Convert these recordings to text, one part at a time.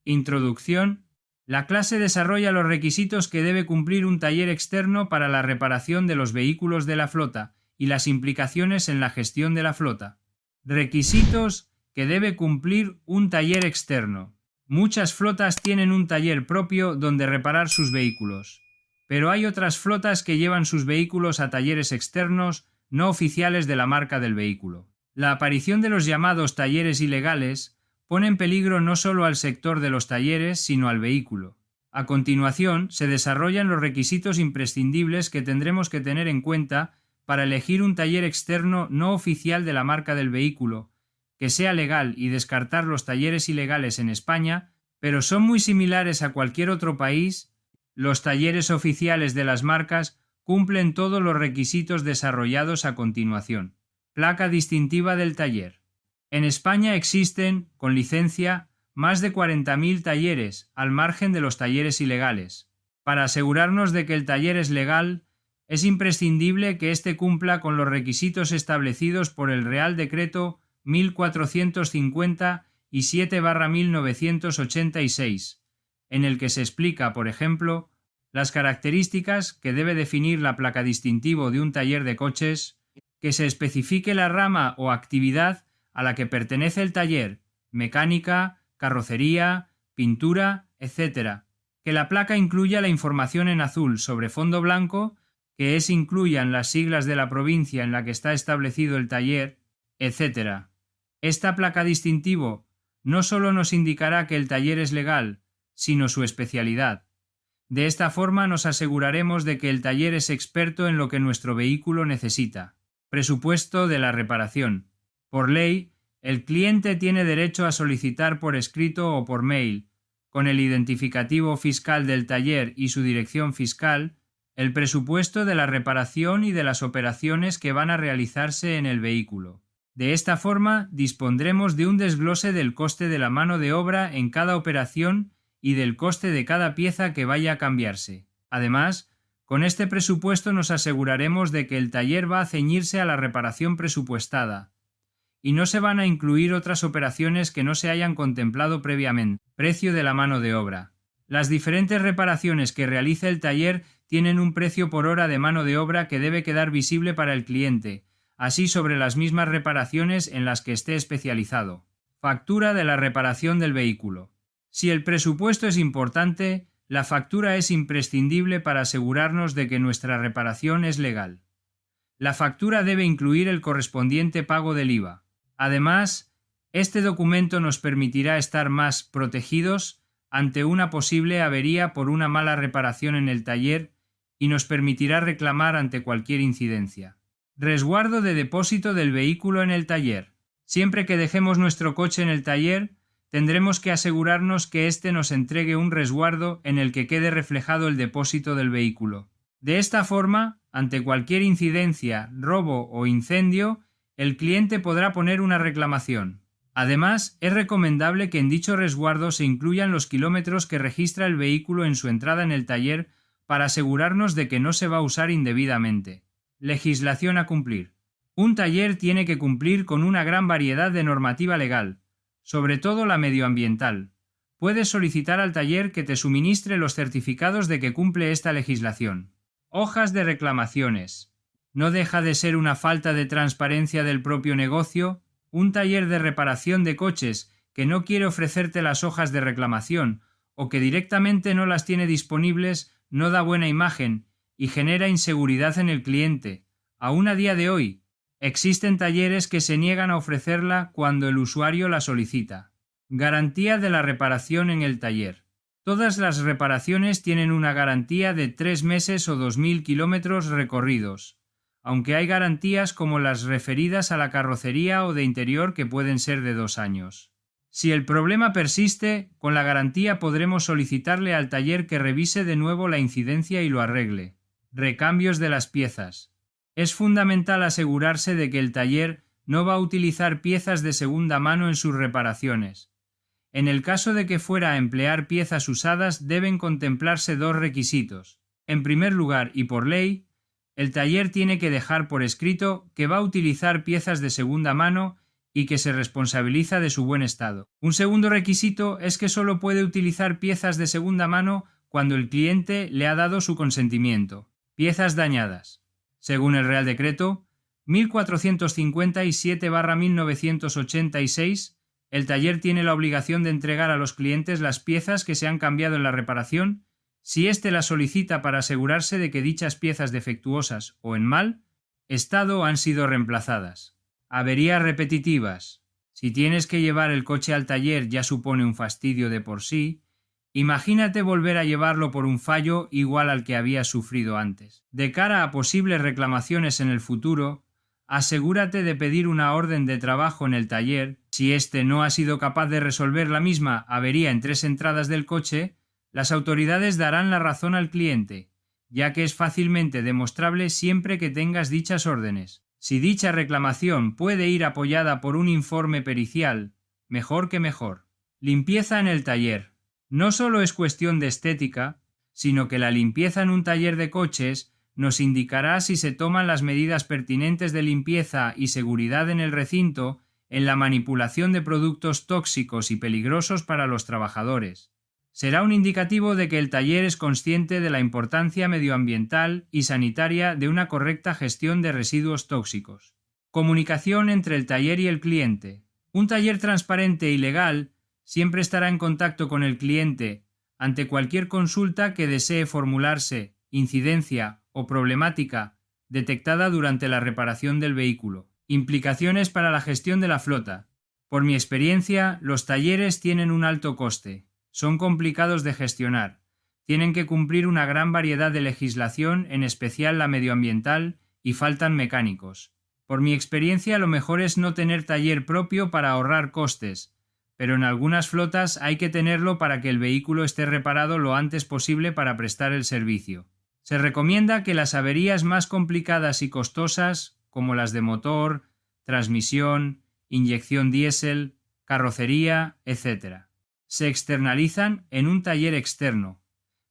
Introducción. La clase desarrolla los requisitos que debe cumplir un taller externo para la reparación de los vehículos de la flota y las implicaciones en la gestión de la flota. Requisitos que debe cumplir un taller externo. Muchas flotas tienen un taller propio donde reparar sus vehículos, pero hay otras flotas que llevan sus vehículos a talleres externos no oficiales de la marca del vehículo. La aparición de los llamados talleres ilegales pone en peligro no solo al sector de los talleres, sino al vehículo. A continuación, se desarrollan los requisitos imprescindibles que tendremos que tener en cuenta para elegir un taller externo no oficial de la marca del vehículo, que sea legal, y descartar los talleres ilegales en España, pero son muy similares a cualquier otro país. Los talleres oficiales de las marcas cumplen todos los requisitos desarrollados a continuación. Placa distintiva del taller. En España existen, con licencia, más de 40.000 talleres, al margen de los talleres ilegales. Para asegurarnos de que el taller es legal, es imprescindible que éste cumpla con los requisitos establecidos por el Real Decreto 1457/1986, en el que se explica, por ejemplo, las características que debe definir la placa distintivo de un taller de coches, que se especifique la rama o actividad a la que pertenece el taller, mecánica, carrocería, pintura, etc., que la placa incluya la información en azul sobre fondo blanco, que incluyan las siglas de la provincia en la que está establecido el taller, etc. Esta placa distintivo no solo nos indicará que el taller es legal, sino su especialidad. De esta forma nos aseguraremos de que el taller es experto en lo que nuestro vehículo necesita. Presupuesto de la reparación. Por ley, el cliente tiene derecho a solicitar por escrito o por mail, con el identificativo fiscal del taller y su dirección fiscal, el presupuesto de la reparación y de las operaciones que van a realizarse en el vehículo. De esta forma, dispondremos de un desglose del coste de la mano de obra en cada operación y del coste de cada pieza que vaya a cambiarse. Además, con este presupuesto nos aseguraremos de que el taller va a ceñirse a la reparación presupuestada y no se van a incluir otras operaciones que no se hayan contemplado previamente. Precio de la mano de obra. Las diferentes reparaciones que realice el taller tienen un precio por hora de mano de obra que debe quedar visible para el cliente, así sobre las mismas reparaciones en las que esté especializado. Factura de la reparación del vehículo. Si el presupuesto es importante, la factura es imprescindible para asegurarnos de que nuestra reparación es legal. La factura debe incluir el correspondiente pago del IVA. Además, este documento nos permitirá estar más protegidos ante una posible avería por una mala reparación en el taller y nos permitirá reclamar ante cualquier incidencia. Resguardo de depósito del vehículo en el taller. Siempre que dejemos nuestro coche en el taller, tendremos que asegurarnos que éste nos entregue un resguardo en el que quede reflejado el depósito del vehículo. De esta forma, ante cualquier incidencia, robo o incendio, el cliente podrá poner una reclamación. Además, es recomendable que en dicho resguardo se incluyan los kilómetros que registra el vehículo en su entrada en el taller para asegurarnos de que no se va a usar indebidamente. Legislación a cumplir. Un taller tiene que cumplir con una gran variedad de normativa legal, sobre todo la medioambiental. Puedes solicitar al taller que te suministre los certificados de que cumple esta legislación. Hojas de reclamaciones. No deja de ser una falta de transparencia del propio negocio. Un taller de reparación de coches que no quiere ofrecerte las hojas de reclamación o que directamente no las tiene disponibles no da buena imagen y genera inseguridad en el cliente. Aún a día de hoy, existen talleres que se niegan a ofrecerla cuando el usuario la solicita. Garantía de la reparación en el taller. Todas las reparaciones tienen una garantía de 3 meses o 2.000 kilómetros recorridos, aunque hay garantías como las referidas a la carrocería o de interior que pueden ser de 2 años. Si el problema persiste, con la garantía podremos solicitarle al taller que revise de nuevo la incidencia y lo arregle. Recambios de las piezas. Es fundamental asegurarse de que el taller no va a utilizar piezas de segunda mano en sus reparaciones. En el caso de que fuera a emplear piezas usadas, deben contemplarse 2 requisitos. En primer lugar, y por ley, el taller tiene que dejar por escrito que va a utilizar piezas de segunda mano y que se responsabiliza de su buen estado. Un segundo requisito es que solo puede utilizar piezas de segunda mano cuando el cliente le ha dado su consentimiento. Piezas dañadas. Según el Real Decreto 1457/1986, el taller tiene la obligación de entregar a los clientes las piezas que se han cambiado en la reparación si éste las solicita para asegurarse de que dichas piezas defectuosas o en mal estado han sido reemplazadas. Averías repetitivas. Si tienes que llevar el coche al taller ya supone un fastidio de por sí, imagínate volver a llevarlo por un fallo igual al que habías sufrido antes. De cara a posibles reclamaciones en el futuro, asegúrate de pedir una orden de trabajo en el taller. Si éste no ha sido capaz de resolver la misma avería en 3 entradas del coche, las autoridades darán la razón al cliente, ya que es fácilmente demostrable siempre que tengas dichas órdenes. Si dicha reclamación puede ir apoyada por un informe pericial, mejor que mejor. Limpieza en el taller. No solo es cuestión de estética, sino que la limpieza en un taller de coches nos indicará si se toman las medidas pertinentes de limpieza y seguridad en el recinto en la manipulación de productos tóxicos y peligrosos para los trabajadores. Será un indicativo de que el taller es consciente de la importancia medioambiental y sanitaria de una correcta gestión de residuos tóxicos. Comunicación entre el taller y el cliente. Un taller transparente y legal siempre estará en contacto con el cliente ante cualquier consulta que desee formularse, incidencia o problemática detectada durante la reparación del vehículo. Implicaciones para la gestión de la flota. Por mi experiencia, los talleres tienen un alto coste. Son complicados de gestionar. Tienen que cumplir una gran variedad de legislación, en especial la medioambiental, y faltan mecánicos. Por mi experiencia, lo mejor es no tener taller propio para ahorrar costes, pero en algunas flotas hay que tenerlo para que el vehículo esté reparado lo antes posible para prestar el servicio. Se recomienda que las averías más complicadas y costosas, como las de motor, transmisión, inyección diésel, carrocería, etc., se externalizan en un taller externo,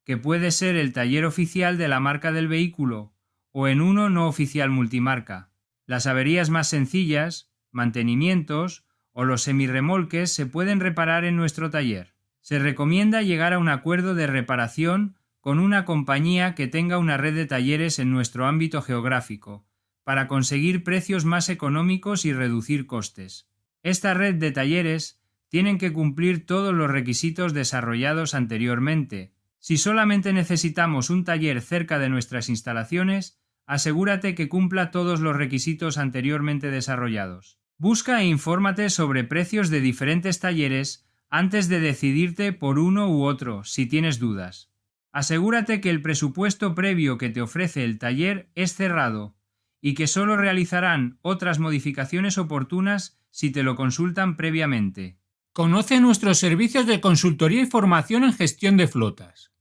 que puede ser el taller oficial de la marca del vehículo o en uno no oficial multimarca. Las averías más sencillas, mantenimientos o los semirremolques se pueden reparar en nuestro taller. Se recomienda llegar a un acuerdo de reparación con una compañía que tenga una red de talleres en nuestro ámbito geográfico, para conseguir precios más económicos y reducir costes. Esta red de talleres tienen que cumplir todos los requisitos desarrollados anteriormente. Si solamente necesitamos un taller cerca de nuestras instalaciones, asegúrate que cumpla todos los requisitos anteriormente desarrollados. Busca e infórmate sobre precios de diferentes talleres antes de decidirte por uno u otro, si tienes dudas. Asegúrate que el presupuesto previo que te ofrece el taller es cerrado y que solo realizarán otras modificaciones oportunas si te lo consultan previamente. Conoce nuestros servicios de consultoría y formación en gestión de flotas.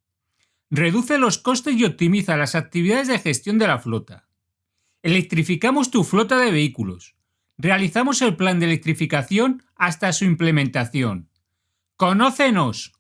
Reduce los costes y optimiza las actividades de gestión de la flota. Electrificamos tu flota de vehículos. Realizamos el plan de electrificación hasta su implementación. ¡Conócenos!